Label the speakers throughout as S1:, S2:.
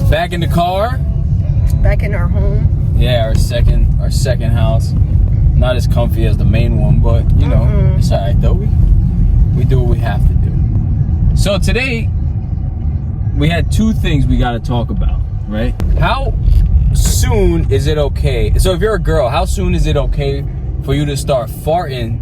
S1: Back in the car.
S2: Back in our home.
S1: Yeah, our second house. Not as comfy as the main one, but you know, it's alright though. We do what we have to do. So today we had two things we gotta talk about, right? How soon is it okay? So if you're a girl, how soon is it okay for you to start farting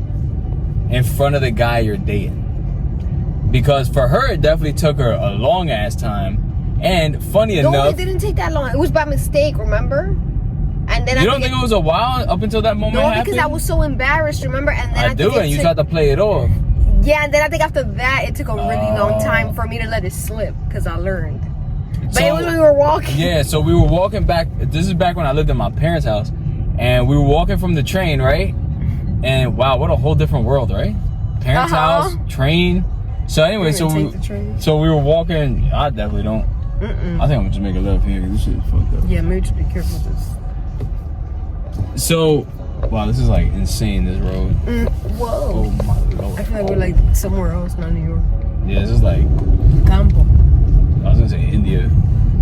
S1: in front of the guy you're dating? Because for her, it definitely took her a long ass time. And funny enough,
S2: no, it didn't take that long. It was by mistake, remember? And then
S1: you don't think it was a while up until that moment?
S2: No, because I was so embarrassed, remember? And then
S1: I do, and you tried to play it off.
S2: Yeah, and then I think after that, it took a really long time for me to let it slip because I learned. But it was when we were walking.
S1: Yeah, so we were walking back. This is back when I lived in my parents' house, and we were walking from the train, right? And wow, what a whole different world, right? Parents' house, train. So anyway, so we were walking. I definitely don't. I think I'm gonna just make a left here because this shit is fucked up.
S2: Yeah, maybe just be careful with this.
S1: So, wow, this is like insane, this road.
S2: Whoa.
S1: Oh my lord.
S2: I feel like we're like somewhere else, not New York.
S1: Yeah, this is like
S2: Campo.
S1: I was gonna say India.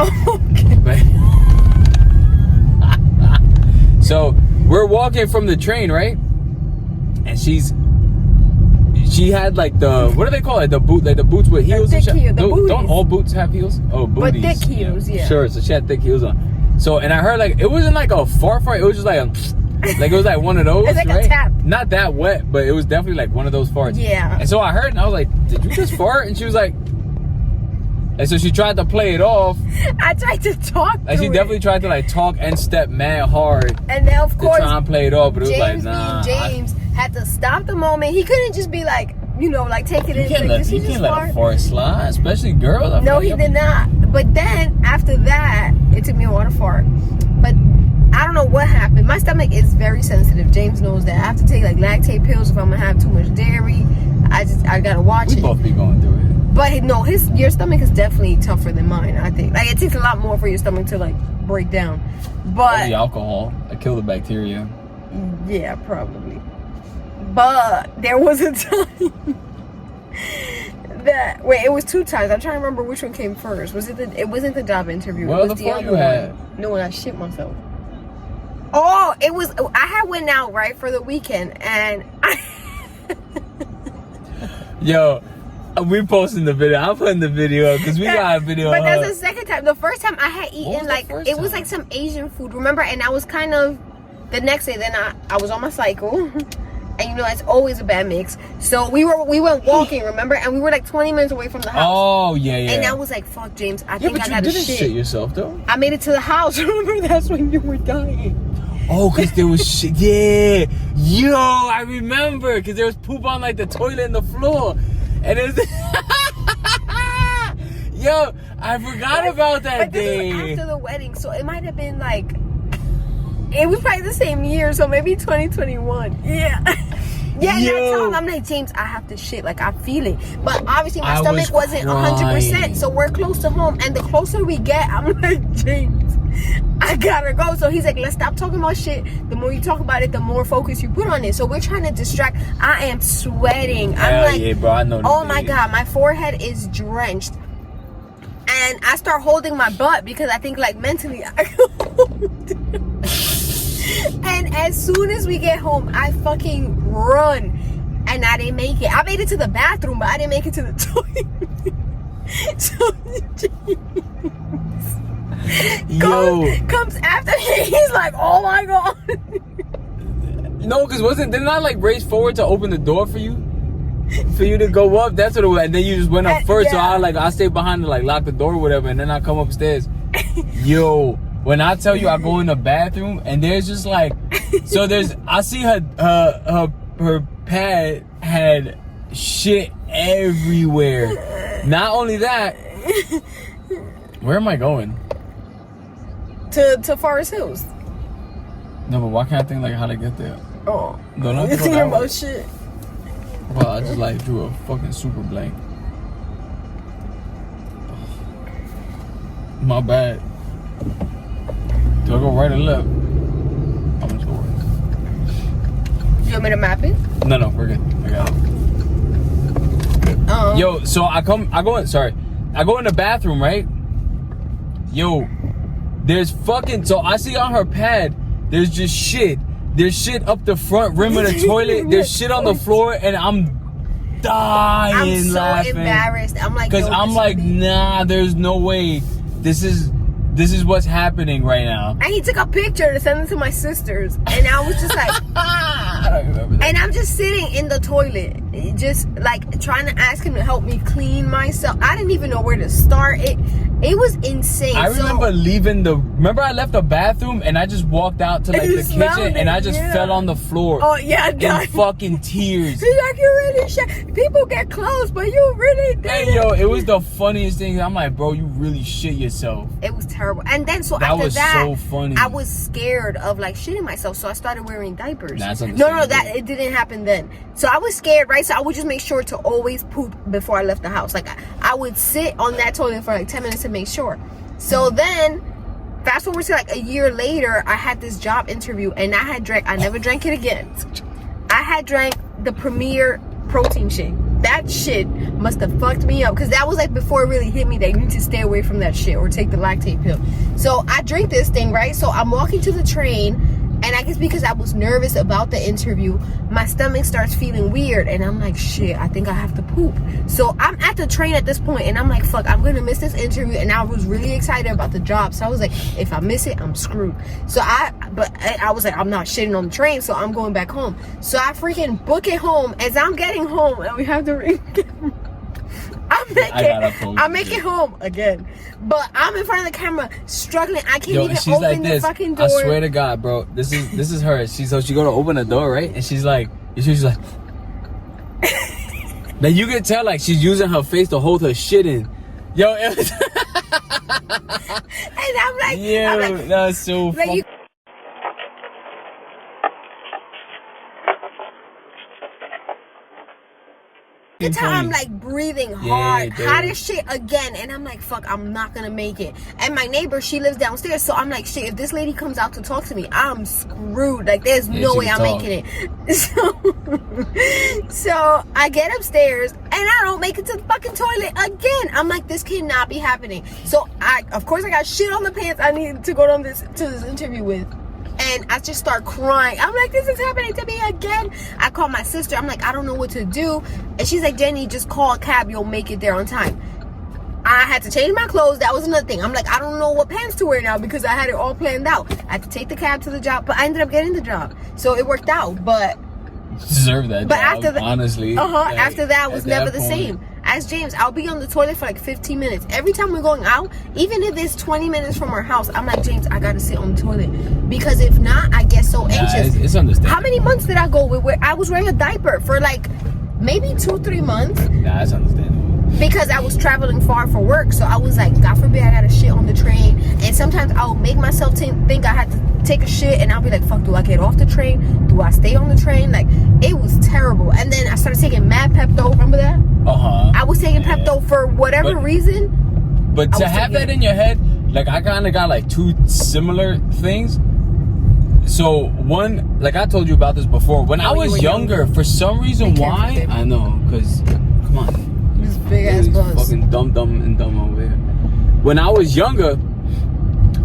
S2: Okay.
S1: So we're walking from the train, right? And she had like the, what do they call it? The boot, like the boots with heels and shit. Don't all boots have heels? Oh, booties.
S2: But thick heels, yeah.
S1: Sure, so she had thick heels on. So, and I heard like, it wasn't like a fart, it was just like like it was like one of those,
S2: it's like
S1: right?
S2: a tap.
S1: Not that wet, but it was definitely like one of those farts.
S2: Yeah.
S1: And so I heard and I was like, did you just fart? And she was like, and so she tried to play it off.
S2: I tried to talk
S1: Like she definitely tried to like talk and step mad hard.
S2: And then of course,
S1: to try and play it off, but it was like,
S2: James
S1: nah.
S2: James had to stop the moment. He couldn't just be like, you know, like take it in.
S1: You can't let a fart slide, especially girls.
S2: No, he did not. But then after that, it took me a while to fart. But I don't know what happened. My stomach is very sensitive. James knows that. I have to take like lactate pills if I'm gonna have too much dairy. I gotta watch it.
S1: We both be going through it.
S2: But no, your stomach is definitely tougher than mine, I think. Like it takes a lot more for your stomach to like break down. But
S1: the alcohol, I kill the bacteria.
S2: Yeah, probably. But there was a time that it was two times. I'm trying to remember which one came first. It wasn't the job interview.
S1: Well,
S2: it was
S1: the fart you had.
S2: No, when I shit myself. Oh, it was. I had went out right for the weekend, and
S1: Yo, we posting the video. I'm putting the video up because we got a video.
S2: But that's the second time. The first time I had eaten like it was like some Asian food. Remember? And I was kind of the next day. Then I was on my cycle. And you know, it's always a bad mix. So we went walking, remember? And we were like 20 minutes away from the house.
S1: Oh, yeah.
S2: And I was like, fuck, James, I think I gotta shit.
S1: You didn't shit yourself, though.
S2: I made it to the house. Remember, that's when you were dying.
S1: Oh, because there was shit. Yeah. Yo, I remember. Because there was poop on like the toilet and the floor. And it was... Yo, I forgot about that day.
S2: This was after the wedding, so it might have been like... It was probably the same year, so maybe 2021. Yeah. Yeah, and I told him, I'm like, James, I have to shit. Like, I feel it. But obviously, my stomach wasn't 100%, so we're close to home. And the closer we get, I'm like, James, I gotta go. So he's like, let's stop talking about shit. The more you talk about it, the more focus you put on it. So we're trying to distract. I am sweating. I'm like,
S1: yeah, bro, I know
S2: oh my God, my forehead is drenched. And I start holding my butt because I think, like, mentally, and as soon as we get home, I fucking run. And I didn't make it. I made it to the bathroom, but I didn't make it to the toilet. So James comes after me. He's like, oh my God.
S1: No, because didn't I like race forward to open the door for you? For you to go up? That's what it was. And then you just went up first. Yeah. So I stayed behind to like lock the door or whatever. And then I come upstairs. Yo. When I tell you I go in the bathroom and there's just like, so I see her pad had shit everywhere. Not only that, where am I going?
S2: To Forest Hills.
S1: No, but why can't I think like how to get there?
S2: Oh,
S1: no, not
S2: you're thinking about shit.
S1: Well, I just like drew a fucking super blank. My bad. Do I go right or left? I'm just going right.
S2: You want me to map it?
S1: No, we're good. I got it. Yo, so I go in the bathroom, right? yo, there's fucking, so I see on her pad, there's just shit. There's shit up the front rim of the toilet. There's shit on the floor, and I'm dying
S2: I'm so
S1: laughing.
S2: embarrassed. I'm like,
S1: because I'm like, nah, there's no way. This is what's happening right now.
S2: And he took a picture to send it to my sisters, and I was just like,
S1: I don't remember that.
S2: and I'm just sitting in the toilet, just like trying to ask him to help me clean myself. I didn't even know where to start. It was insane.
S1: I remember leaving remember I left the bathroom and I just walked out to like the kitchen and I just fell on the floor.
S2: Oh yeah,
S1: in fucking tears.
S2: He's like, you really shit. People get close, but you really did.
S1: Hey yo, it was the funniest thing. I'm like, bro, you really shit yourself.
S2: It was terrible. And then so
S1: that
S2: after
S1: was
S2: that,
S1: so funny.
S2: I was scared of like shitting myself, so I started wearing diapers.
S1: That's
S2: no, that it didn't happen then. So I was scared, right? So I would just make sure to always poop before I left the house. Like I would sit on that toilet for like 10 minutes to make sure. So then, fast forward to like a year later, I had this job interview and I never drank it again. I had drank the Premier protein shake. That shit must have fucked me up because that was like before it really hit me that you need to stay away from that shit or take the lactate pill. So I drink this thing, right? So I'm walking to the train, and I guess because I was nervous about the interview, my stomach starts feeling weird, and I'm like, shit, I think I have to poop. So I'm at the train at this point, and I'm like, fuck, I'm gonna miss this interview. And I was really excited about the job, so I was like, if I miss it, I'm screwed. So I was like, I'm not shitting on the train, so I'm going back home. So I freaking book it home. As I'm getting home, and we have to ring. I make it home again, but I'm in front of the camera struggling. I can't even open the fucking door.
S1: I swear to God, bro, this is her. She go to open the door, right? And she's like, then you can tell like she's using her face to hold her shit in. Yo, and
S2: I'm like,
S1: yeah, that's so funny.
S2: The time I'm like breathing hard, hot as shit again, and I'm like, fuck, I'm not gonna make it. And my neighbor, she lives downstairs, so I'm like, shit, if this lady comes out to talk to me, I'm screwed. Like, there's no way I'm making it. So I get upstairs and I don't make it to the fucking toilet again. I'm like, this cannot be happening. So of course I got shit on the pants I needed to go to this interview with. And I just start crying. I'm like, this is happening to me again. I call my sister. I'm like, I don't know what to do. And she's like, Jenny, just call a cab. You'll make it there on time. I had to change my clothes. That was another thing. I'm like, I don't know what pants to wear now because I had it all planned out. I had to take the cab to the job, but I ended up getting the job. So it worked out. But
S1: deserve that
S2: but
S1: job,
S2: after that,
S1: honestly.
S2: Like, after that was never the same. As James, I'll be on the toilet for like 15 minutes. Every time we're going out, even if it's 20 minutes from our house, I'm like, James, I gotta sit on the toilet. Because if not, I get so anxious.
S1: It's understandable.
S2: How many months did I go where I was wearing a diaper for like maybe 2-3 months?
S1: Nah, that's understandable.
S2: Because I was traveling far for work. So I was like, God forbid I gotta shit on the train. And sometimes I'll make myself think I had to take a shit, and I'll be like, fuck, do I get off the train? Do I stay on the train? Like, it was terrible. And then I started taking mad Pepto. Remember that? I was taking Pepto for whatever reason.
S1: But to have that in your head, like, I kind of got like two similar things. So one, like I told you about this before, when I was younger, for some reason, why? I know, because, come on.
S2: This big ass buzz.
S1: Fucking dumb over here. When I was younger,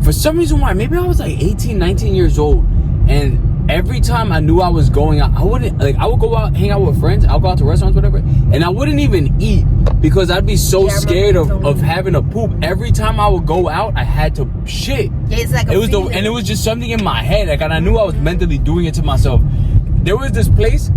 S1: for some reason, why? Maybe I was like 18, 19 years old. And every time I knew I was going out, I would go out, hang out with friends. I'll go out to restaurants, whatever. And I wouldn't even eat because I'd be so scared of having to poop. Every time I would go out, I had to shit.
S2: Yeah, it's like
S1: and it was just something in my head. Like, and I knew I was mentally doing it to myself. There was this place.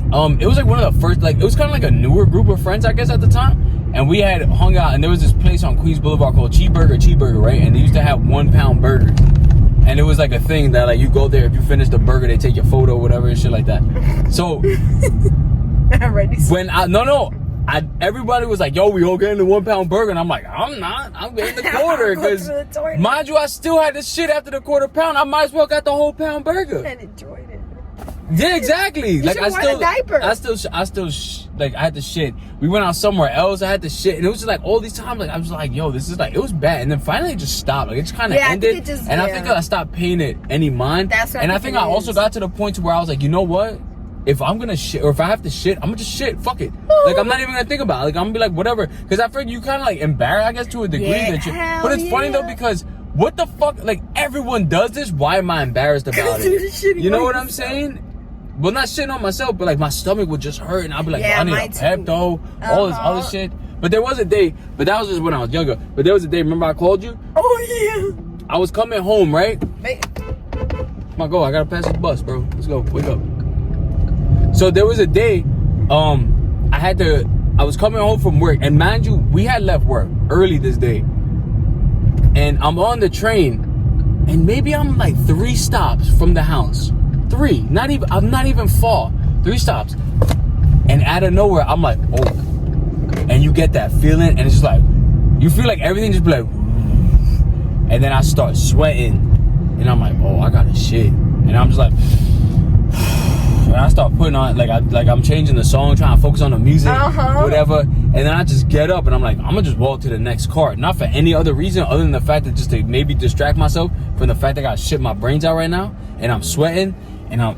S1: It was like one of the first, like, it was kind of like a newer group of friends, I guess, at the time. And we had hung out, and there was this place on Queens Boulevard called Cheeseburger, right? And they used to have 1 pound burgers. And it was like a thing that, like, you go there, if you finish the burger, they take your photo, whatever, and shit like that. So, everybody was like, yo, we all getting the 1 pound burger. And I'm like, I'm not. I'm getting the quarter. Because, mind you, I still had this shit after the quarter pound. I might as well got the whole pound burger.
S2: And enjoyed it.
S1: Yeah, exactly.
S2: You
S1: like, I
S2: still, like,
S1: I had to shit. We went out somewhere else. I had to shit. And it was just like all these times, like, I was like, yo, this is like, it was bad. And then finally it just stopped. Like, it just kind of ended. I think I stopped paying it any mind.
S2: That's what
S1: and I think I also got to the point to where I was like, you know what? if I'm gonna shit, or if I have to shit, I'm gonna just shit. Fuck it. Like, I'm not even gonna think about it. Like, I'm gonna be like, whatever. Because I feel you kind of like embarrassed, I guess, to a degree. But it's funny though, because what the fuck? Like, everyone does this. Why am I embarrassed about it? You know what I'm saying? Well, not shitting on myself, but like my stomach would just hurt, and I'd be like, I need a Pepto, all this other shit. But there was a day, but that was just when I was younger. But there was a day, remember I called you?
S2: Oh yeah.
S1: I was coming home, right? Come on, go. I gotta pass this bus, bro. Let's go. Wake up. So there was a day, I was coming home from work, and mind you, we had left work early this day. And I'm on the train, and maybe I'm like 3 stops from the house. 3, I'm not even far. 3 stops. And out of nowhere, I'm like, oh. And you get that feeling, and it's just like, you feel like everything just be like, and then I start sweating, and I'm like, oh, I gotta shit. And I'm just like, and I start putting on, like I'm changing the song, trying to focus on the music, whatever. And then I just get up, and I'm like, I'm gonna just walk to the next car. Not for any other reason other than the fact that just to maybe distract myself from the fact that I gotta shit my brains out right now, and I'm sweating, and I'm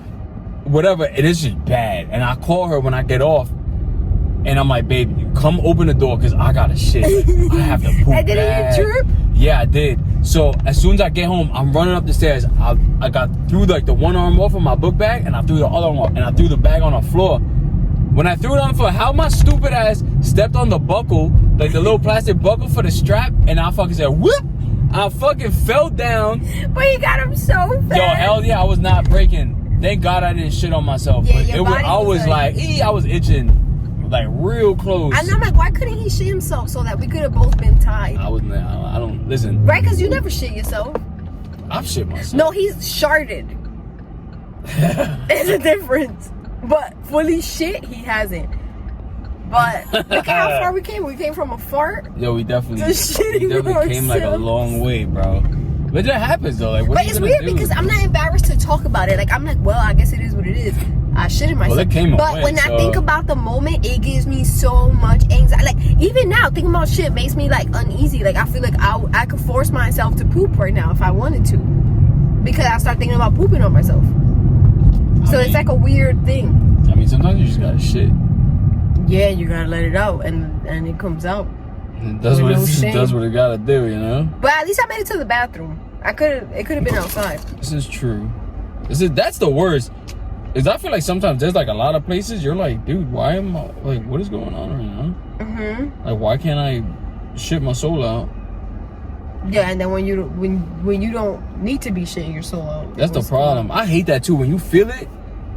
S1: whatever. It is just bad. And I call her when I get off, and I'm like, baby, come open the door, because I gotta shit. I have to poop.
S2: And did you trip?
S1: Yeah, I did. So as soon as I get home, I'm running up the stairs. I got threw like the one arm off of my book bag, and I threw the other one off, and I threw the bag on the floor. When I threw it on the floor, how my stupid ass stepped on the buckle, like the little plastic buckle for the strap, and I fucking said, whoop! I fucking fell down.
S2: But you got him so fast.
S1: Yo, hell yeah, I was not breaking. Thank God I didn't shit on myself.
S2: Yeah,
S1: But I was like, I was itching. Like real close.
S2: And I'm like, why couldn't he shit himself so that we could have both been tied?
S1: I don't listen.
S2: Right, because you never shit yourself.
S1: I've shit myself.
S2: No, he's sharded. There's a difference. But fully shit, he hasn't. But look at how far we came. We came from a fart.
S1: Yo, we definitely
S2: came
S1: came like a long way, bro. But that happens though. Like, what
S2: but it's weird because I'm not embarrassed to talk about it. Like, I'm like, well, I guess it is what it is. I shitted myself.
S1: Well, it came
S2: but
S1: away,
S2: when I think about the moment, it gives me so much anxiety. Like, even now, thinking about shit makes me like uneasy. Like, I feel like I could force myself to poop right now if I wanted to, because I start thinking about pooping on myself. So it's like a weird thing.
S1: I mean, sometimes you just gotta shit.
S2: Yeah, you gotta let it out, and it comes out.
S1: It does what it gotta do, you know.
S2: But at least I made it to the bathroom. It could have been outside.
S1: This is true. That's the worst. Is I feel like sometimes there's like a lot of places you're like, dude, why am I like, what is going on right now? Like, why can't I shit my soul out?
S2: Yeah, and then when you don't need to be shitting your soul out.
S1: That's the problem. I hate that too. When you feel it,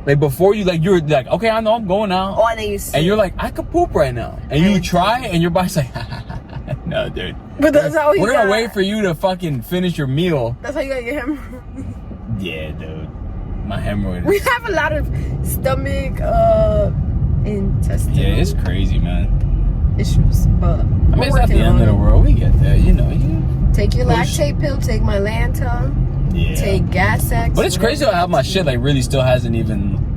S1: like before you're like, okay, I know I'm going out.
S2: Oh, and then you see.
S1: And you're like, I could poop right now. And you try, and your body's like, no, dude.
S2: But that's how
S1: we're gonna wait for you to fucking finish your meal.
S2: That's how you got your hemorrhoid.
S1: Yeah, dude. My hemorrhoid.
S2: We have a lot of stomach, intestinal.
S1: Yeah, it's crazy, man.
S2: Issues, but
S1: I mean, it's not the end of the world. We get there, you know.
S2: Take your lactate pill. Take my Lanta.
S1: Yeah.
S2: Take gas X.
S1: But it's crazy how my shit like really still hasn't even.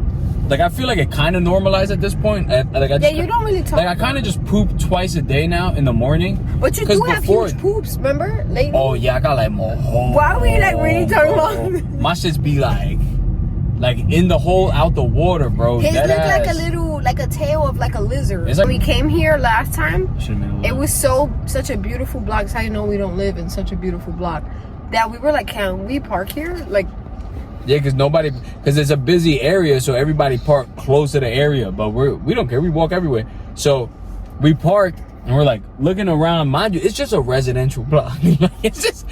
S1: Like, I feel like it kind of normalized at this point. You
S2: don't really talk.
S1: Like, I kind of just poop twice a day now in the morning.
S2: But you do have huge poops, remember? Lately?
S1: Oh yeah, I got like more.
S2: Why are we like really talking about?
S1: My shits be like in the hole, out the water, bro.
S2: His look like a tail of like a lizard. When we came here last time, it was such a beautiful block. That's how you know we don't live in such a beautiful block. That we were like, can we park here? Like.
S1: Yeah, because it's a busy area, so everybody park close to the area. But we don't care. We walk everywhere. So we parked and we're like looking around. Mind you, it's just a residential block. it's just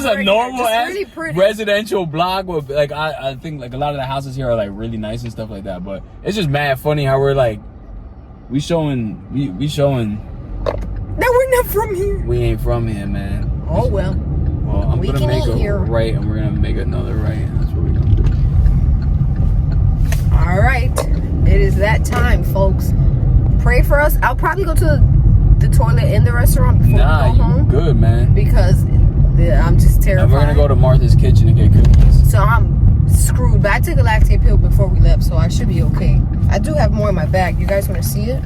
S1: a normal ass residential block with like I think like a lot of the houses here are like really nice and stuff like that. But it's just mad funny how we're like we showing
S2: that we're not from here.
S1: We ain't from here, man.
S2: Oh well.
S1: Well, I'm gonna make a right, and we're gonna make another right, and that's what we're gonna do.
S2: All right, it is that time, folks. Pray for us. I'll probably go to the toilet in the restaurant before we go home.
S1: Good, man.
S2: Because I'm just terrified.
S1: And we're gonna go to Martha's Kitchen to get cookies.
S2: So I'm screwed. But I took a lactate pill before we left, so I should be okay. I do have more in my bag. You guys want to see it?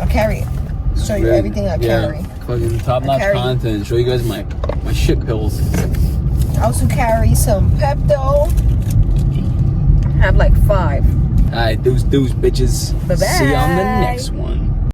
S2: I'll carry it. Show you everything I carry.
S1: Fucking top-notch content. Show you guys my shit pills.
S2: I also carry some Pepto. I have like 5.
S1: All right, deuce, bitches.
S2: Bye-bye.
S1: See you on the next one.